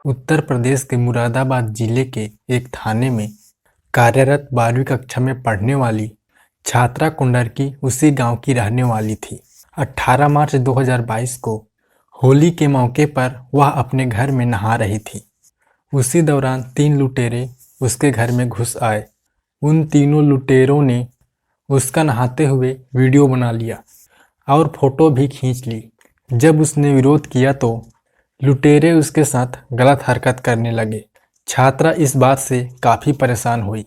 उत्तर प्रदेश के मुरादाबाद जिले के एक थाने में कार्यरत 12वीं कक्षा में पढ़ने वाली छात्रा कुंडरकी उसी गांव की रहने वाली थी। 18 मार्च 2022 को होली के मौके पर वह अपने घर में नहा रही थी। उसी दौरान 3 लुटेरे उसके घर में घुस आए। उन तीनों लुटेरों ने उसका नहाते हुए वीडियो बना लिया और फोटो भी खींच ली। जब उसने विरोध किया तो लुटेरे उसके साथ गलत हरकत करने लगे। छात्रा इस बात से काफ़ी परेशान हुई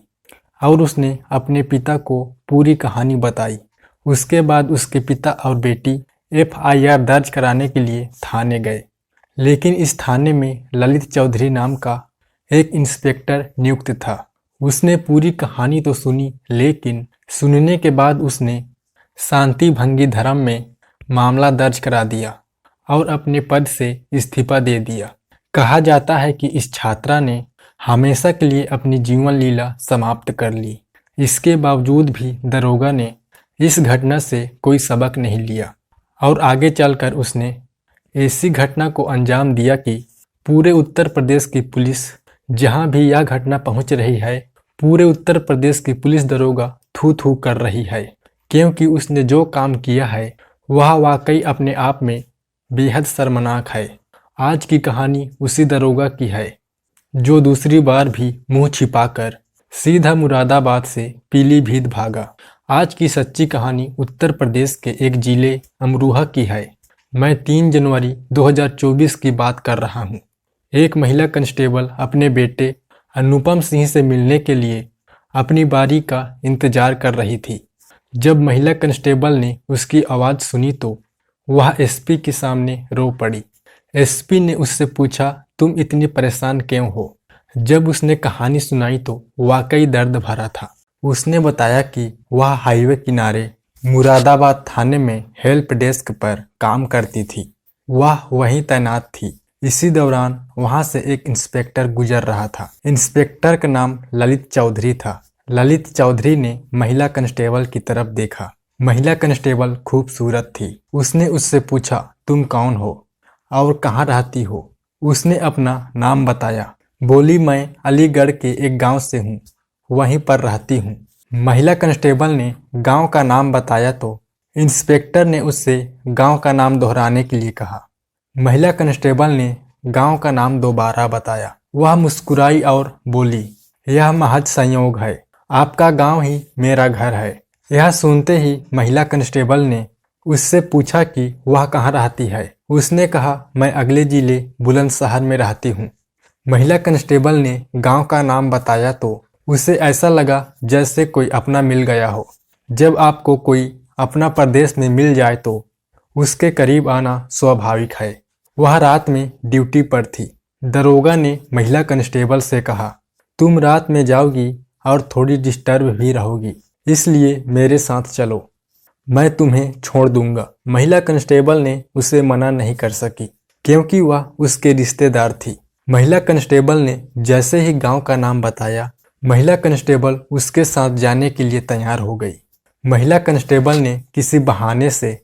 और उसने अपने पिता को पूरी कहानी बताई। उसके बाद उसके पिता और बेटी FIR दर्ज कराने के लिए थाने गए, लेकिन इस थाने में ललित चौधरी नाम का एक इंस्पेक्टर नियुक्त था। उसने पूरी कहानी तो सुनी, लेकिन सुनने के बाद उसने शांति भंगी धर्म में मामला दर्ज करा दिया और अपने पद से इस्तीफा दे दिया। कहा जाता है कि इस छात्रा ने हमेशा के लिए अपनी जीवन लीला समाप्त कर ली। इसके बावजूद भी दरोगा ने इस घटना से कोई सबक नहीं लिया और आगे चलकर उसने ऐसी घटना को अंजाम दिया कि पूरे उत्तर प्रदेश की पुलिस, जहां भी यह घटना पहुंच रही है, पूरे उत्तर प्रदेश की पुलिस दरोगा थू थू कर रही है, क्योंकि उसने जो काम किया है वह वाकई अपने आप में बेहद शर्मनाक है। आज की कहानी उसी दरोगा की है जो दूसरी बार भी मुंह छिपाकर सीधा मुरादाबाद से पीलीभीत भागा। आज की सच्ची कहानी उत्तर प्रदेश के एक जिले अमरोहा की है। मैं 3 जनवरी 2024 की बात कर रहा हूँ। एक महिला कांस्टेबल अपने बेटे अनुपम सिंह से मिलने के लिए अपनी बारी का इंतजार कर रही थी। जब महिला कांस्टेबल ने उसकी आवाज़ सुनी तो वह SP के सामने रो पड़ी। SP ने उससे पूछा, तुम इतनी परेशान क्यों हो? जब उसने कहानी सुनाई तो वाकई दर्द भरा था। उसने बताया कि वह हाईवे किनारे मुरादाबाद थाने में हेल्प डेस्क पर काम करती थी। वह वहीं तैनात थी। इसी दौरान वहां से एक इंस्पेक्टर गुजर रहा था। इंस्पेक्टर का नाम ललित चौधरी था। ललित चौधरी ने महिला कांस्टेबल की तरफ देखा। महिला कांस्टेबल खूबसूरत थी। उसने उससे पूछा, तुम कौन हो और कहाँ रहती हो? उसने अपना नाम बताया। बोली, मैं अलीगढ़ के एक गांव से हूँ, वहीं पर रहती हूँ। महिला कांस्टेबल ने गांव का नाम बताया तो इंस्पेक्टर ने उससे गांव का नाम दोहराने के लिए कहा। महिला कांस्टेबल ने गांव का नाम दोबारा बताया। वह मुस्कुराई और बोली, यह महज संयोग है, आपका गांव ही मेरा घर है। यह सुनते ही महिला कांस्टेबल ने उससे पूछा कि वह कहाँ रहती है। उसने कहा, मैं अगले जिले बुलंदशहर में रहती हूँ। महिला कांस्टेबल ने गांव का नाम बताया तो उसे ऐसा लगा जैसे कोई अपना मिल गया हो। जब आपको कोई अपना प्रदेश में मिल जाए तो उसके करीब आना स्वाभाविक है। वह रात में ड्यूटी पर थी। दरोगा ने महिला कांस्टेबल से कहा, तुम रात में जाओगी और थोड़ी डिस्टर्ब भी रहोगी, इसलिए मेरे साथ चलो, मैं तुम्हें छोड़ दूंगा। महिला कांस्टेबल ने उसे मना नहीं कर सकी, क्योंकि वह उसके रिश्तेदार थी। महिला कांस्टेबल ने जैसे ही गांव का नाम बताया, महिला कांस्टेबल उसके साथ जाने के लिए तैयार हो गई। महिला कांस्टेबल ने किसी बहाने से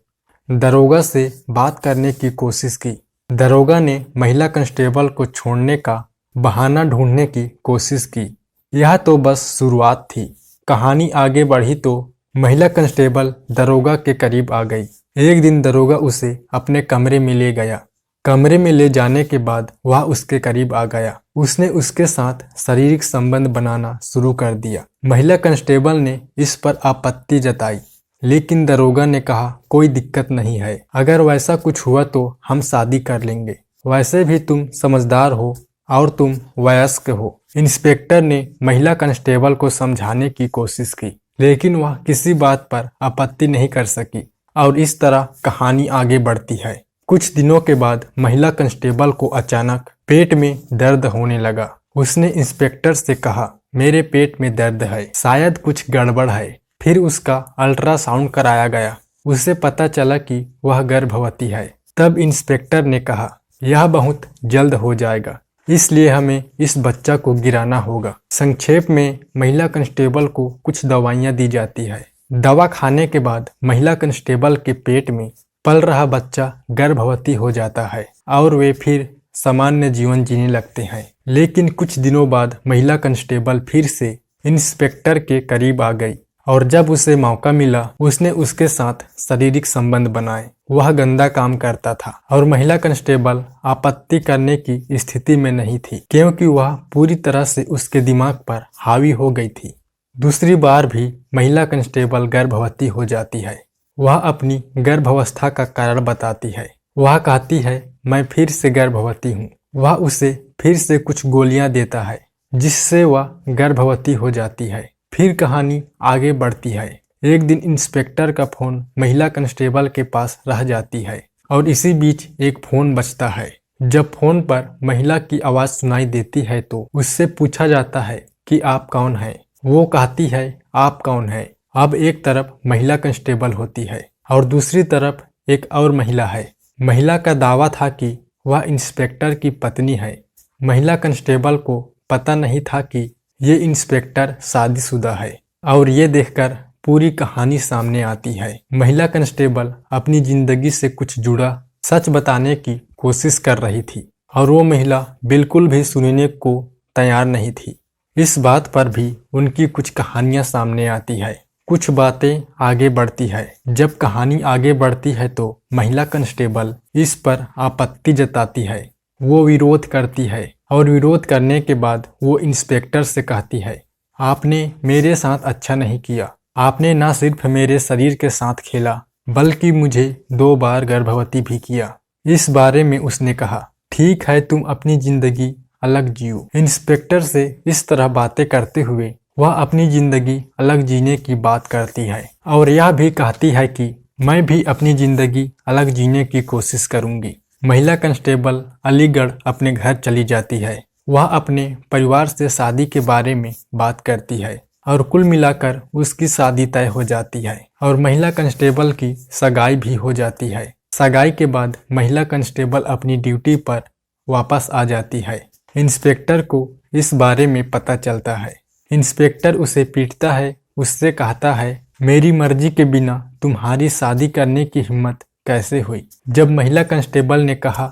दरोगा से बात करने की कोशिश की। दरोगा ने महिला कांस्टेबल को छोड़ने का बहाना ढूंढने की कोशिश की। यह तो बस शुरुआत थी। कहानी आगे बढ़ी तो महिला कांस्टेबल दरोगा के करीब आ गई। एक दिन दरोगा उसे अपने कमरे में ले गया। कमरे में ले जाने के बाद वह उसके करीब आ गया। उसने उसके साथ शारीरिक संबंध बनाना शुरू कर दिया। महिला कांस्टेबल ने इस पर आपत्ति जताई, लेकिन दरोगा ने कहा, कोई दिक्कत नहीं है, अगर वैसा कुछ हुआ तो हम शादी कर लेंगे। वैसे भी तुम समझदार हो और तुम वयस्क हो। इंस्पेक्टर ने महिला कांस्टेबल को समझाने की कोशिश की, लेकिन वह किसी बात पर आपत्ति नहीं कर सकी और इस तरह कहानी आगे बढ़ती है। कुछ दिनों के बाद महिला कांस्टेबल को अचानक पेट में दर्द होने लगा। उसने इंस्पेक्टर से कहा, मेरे पेट में दर्द है, शायद कुछ गड़बड़ है। फिर उसका अल्ट्रासाउंड कराया गया। उसे पता चला कि वह गर्भवती है। तब इंस्पेक्टर ने कहा, यह बहुत जल्द हो जाएगा, इसलिए हमें इस बच्चा को गिराना होगा। संक्षेप में महिला कांस्टेबल को कुछ दवाइयां दी जाती है। दवा खाने के बाद महिला कांस्टेबल के पेट में पल रहा बच्चा गर्भवती हो जाता है और वे फिर सामान्य जीवन जीने लगते हैं। लेकिन कुछ दिनों बाद महिला कांस्टेबल फिर से इंस्पेक्टर के करीब आ गई और जब उसे मौका मिला उसने उसके साथ शारीरिक संबंध बनाए। वह गंदा काम करता था और महिला कांस्टेबल आपत्ति करने की स्थिति में नहीं थी, क्योंकि वह पूरी तरह से उसके दिमाग पर हावी हो गई थी। दूसरी बार भी महिला कांस्टेबल गर्भवती हो जाती है। वह अपनी गर्भावस्था का कारण बताती है। वह कहती है, मैं फिर से गर्भवती हूँ। वह उसे फिर से कुछ गोलियां देता है जिससे वह गर्भवती हो जाती है। फिर कहानी आगे बढ़ती है। एक दिन इंस्पेक्टर का फोन महिला कांस्टेबल के पास रह जाती है और इसी बीच एक फोन बजता है। जब फोन पर महिला की आवाज सुनाई देती है तो उससे पूछा जाता है कि आप कौन हैं। वो कहती है, आप कौन है। अब एक तरफ महिला कांस्टेबल होती है और दूसरी तरफ एक और महिला है। महिला का दावा था कि वह इंस्पेक्टर की पत्नी है। महिला कांस्टेबल को पता नहीं था कि ये इंस्पेक्टर शादीशुदा है और ये देखकर पूरी कहानी सामने आती है। महिला कांस्टेबल अपनी जिंदगी से कुछ जुड़ा सच बताने की कोशिश कर रही थी और वो महिला बिल्कुल भी सुनने को तैयार नहीं थी। इस बात पर भी उनकी कुछ कहानियां सामने आती है, कुछ बातें आगे बढ़ती है। जब कहानी आगे बढ़ती है तो महिला कांस्टेबल इस पर आपत्ति जताती है। वो विरोध करती है और विरोध करने के बाद वो इंस्पेक्टर से कहती है, आपने मेरे साथ अच्छा नहीं किया। आपने ना सिर्फ मेरे शरीर के साथ खेला बल्कि मुझे 2 बार गर्भवती भी किया। इस बारे में उसने कहा, ठीक है, तुम अपनी जिंदगी अलग जियो। इंस्पेक्टर से इस तरह बातें करते हुए वह अपनी जिंदगी अलग जीने की बात करती है और यह भी कहती है कि मैं भी अपनी जिंदगी अलग जीने की कोशिश करूंगी। महिला कांस्टेबल अलीगढ़ अपने घर चली जाती है। वह अपने परिवार से शादी के बारे में बात करती है और कुल मिलाकर उसकी शादी तय हो जाती है और महिला कांस्टेबल की सगाई भी हो जाती है। सगाई के बाद महिला कांस्टेबल अपनी ड्यूटी पर वापस आ जाती है। इंस्पेक्टर को इस बारे में पता चलता है। इंस्पेक्टर उसे पीटता है, उससे कहता है, मेरी मर्जी के बिना तुम्हारी शादी करने की हिम्मत कैसे हुई। जब महिला कांस्टेबल ने कहा,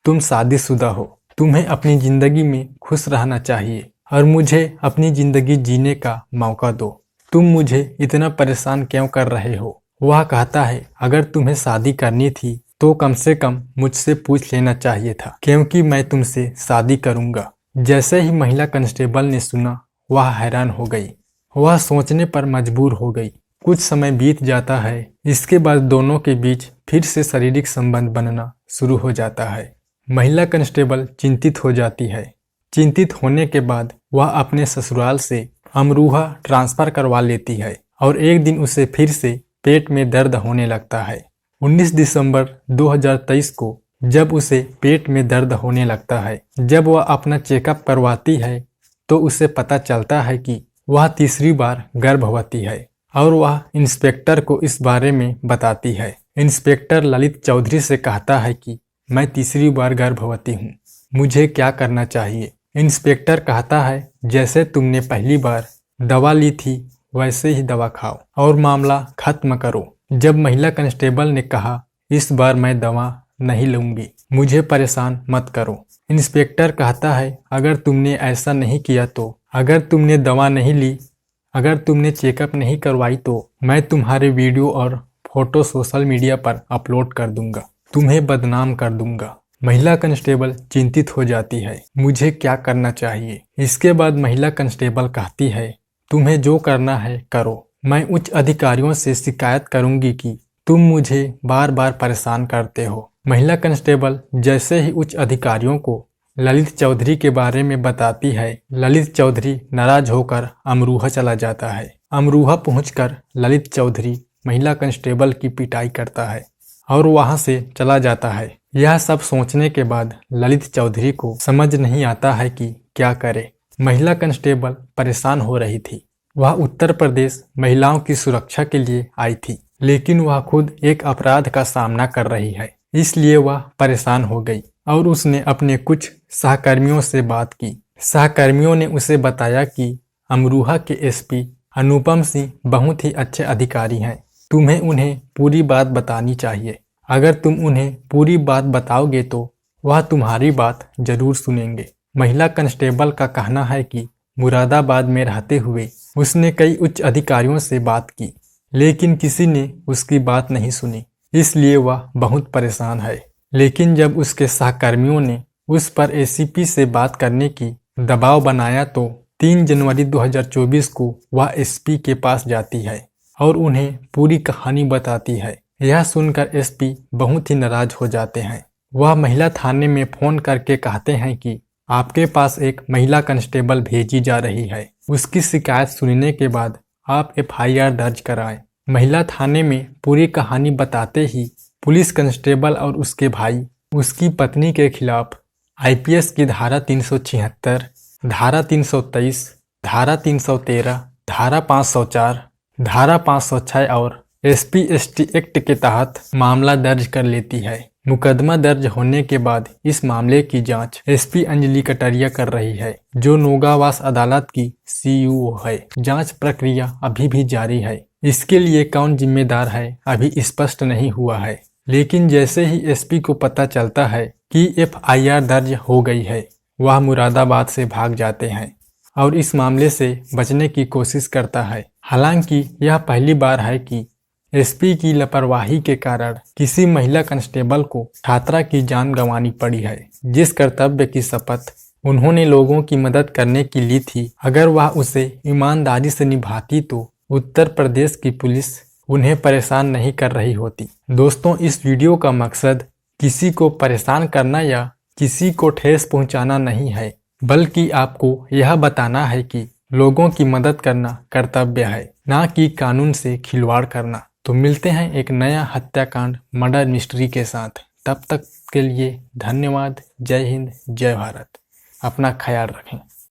तुम शादीशुदा हो, तुम्हें अपनी जिंदगी में खुश रहना चाहिए और मुझे अपनी जिंदगी जीने का मौका दो। तुम मुझे इतना परेशान क्यों कर रहे हो। वह कहता है, अगर तुम्हें शादी करनी थी तो कम से कम मुझसे पूछ लेना चाहिए था, क्योंकि मैं तुमसे शादी करूंगा। जैसे ही महिला कांस्टेबल ने सुना वह हैरान हो गई। वह सोचने पर मजबूर हो गई। कुछ समय बीत जाता है। इसके बाद दोनों के बीच फिर से शारीरिक संबंध बनना शुरू हो जाता है। महिला कांस्टेबल चिंतित हो जाती है। चिंतित होने के बाद वह अपने ससुराल से अमरोहा ट्रांसफर करवा लेती है और एक दिन उसे फिर से पेट में दर्द होने लगता है। 19 दिसंबर 2023 को जब उसे पेट में दर्द होने लगता है, जब वह अपना चेकअप करवाती है तो उसे पता चलता है कि वह तीसरी बार गर्भवती है और वह इंस्पेक्टर को इस बारे में बताती है। इंस्पेक्टर ललित चौधरी से कहता है कि मैं तीसरी बार गर्भवती हूँ, मुझे क्या करना चाहिए। इंस्पेक्टर कहता है, जैसे तुमने पहली बार दवा ली थी वैसे ही दवा खाओ और मामला खत्म करो। जब महिला कांस्टेबल ने कहा, इस बार मैं दवा नहीं लूंगी, मुझे परेशान मत करो। इंस्पेक्टर कहता है, अगर तुमने ऐसा नहीं किया तो, अगर तुमने दवा नहीं ली, अगर तुमने चेकअप नहीं करवाई तो मैं तुम्हारे वीडियो और फोटो सोशल मीडिया पर अपलोड कर दूंगा, तुम्हें बदनाम कर दूंगा। महिला कांस्टेबल चिंतित हो जाती है, मुझे क्या करना चाहिए। इसके बाद महिला कांस्टेबल कहती है, तुम्हें जो करना है करो, मैं उच्च अधिकारियों से शिकायत करूंगी कि तुम मुझे बार बार परेशान करते हो। महिला कांस्टेबल जैसे ही उच्च अधिकारियों को ललित चौधरी के बारे में बताती है, ललित चौधरी नाराज होकर अमरोहा चला जाता है। अमरोहा पहुंचकर ललित चौधरी महिला कांस्टेबल की पिटाई करता है और वहां से चला जाता है। यह सब सोचने के बाद ललित चौधरी को समझ नहीं आता है कि क्या करे। महिला कांस्टेबल परेशान हो रही थी। वह उत्तर प्रदेश महिलाओं की सुरक्षा के लिए आई थी, लेकिन वह खुद एक अपराध का सामना कर रही है, इसलिए वह परेशान हो गई और उसने अपने कुछ सहकर्मियों से बात की। सहकर्मियों ने उसे बताया कि अमरोहा के एसपी अनुपम सिंह बहुत ही अच्छे अधिकारी हैं, तुम्हें उन्हें पूरी बात बतानी चाहिए। अगर तुम उन्हें पूरी बात बताओगे तो वह तुम्हारी बात जरूर सुनेंगे। महिला कांस्टेबल का कहना है कि मुरादाबाद में रहते हुए उसने कई उच्च अधिकारियों से बात की, लेकिन किसी ने उसकी बात नहीं सुनी, इसलिए वह बहुत परेशान है। लेकिन जब उसके सहकर्मियों ने उस पर एसीपी से बात करने की दबाव बनाया तो 3 जनवरी 2024 को वह एसपी के पास जाती है और उन्हें पूरी कहानी बताती है। यह सुनकर एसपी बहुत ही नाराज हो जाते हैं। वह महिला थाने में फोन करके कहते हैं कि आपके पास एक महिला कांस्टेबल भेजी जा रही है। उसकी शिकायत सुनने के बाद आप एफआईआर दर्ज कराएं। महिला थाने में पूरी कहानी बताते ही पुलिस कांस्टेबल और उसके भाई उसकी पत्नी के खिलाफ आईपीएस की धारा 376, धारा 323, धारा 313, धारा 504, धारा 506 और एसपी/एसटी एक्ट के तहत मामला दर्ज कर लेती है। मुकदमा दर्ज होने के बाद इस मामले की जांच एसपी अंजलि कटारिया कर रही है, जो नोगावास अदालत की सीईओ है। जांच प्रक्रिया अभी भी जारी है। इसके लिए कौन जिम्मेदार है अभी स्पष्ट नहीं हुआ है, लेकिन जैसे ही एसपी को पता चलता है कि एफआईआर दर्ज हो गई है, वह मुरादाबाद से भाग जाते हैं और इस मामले से बचने की कोशिश करता है। हालांकि यह पहली बार है कि एसपी की लापरवाही के कारण किसी महिला कांस्टेबल को छात्रा की जान गंवानी पड़ी है। जिस कर्तव्य की शपथ उन्होंने लोगों की मदद करने की ली थी, अगर वह उसे ईमानदारी से निभाती तो उत्तर प्रदेश की पुलिस उन्हें परेशान नहीं कर रही होती। दोस्तों, इस वीडियो का मकसद किसी को परेशान करना या किसी को ठेस पहुंचाना नहीं है, बल्कि आपको यह बताना है कि लोगों की मदद करना कर्तव्य है, ना कि कानून से खिलवाड़ करना। तो मिलते हैं एक नया हत्याकांड मर्डर मिस्ट्री के साथ। तब तक के लिए धन्यवाद। जय हिंद, जय भारत। अपना ख्याल रखें।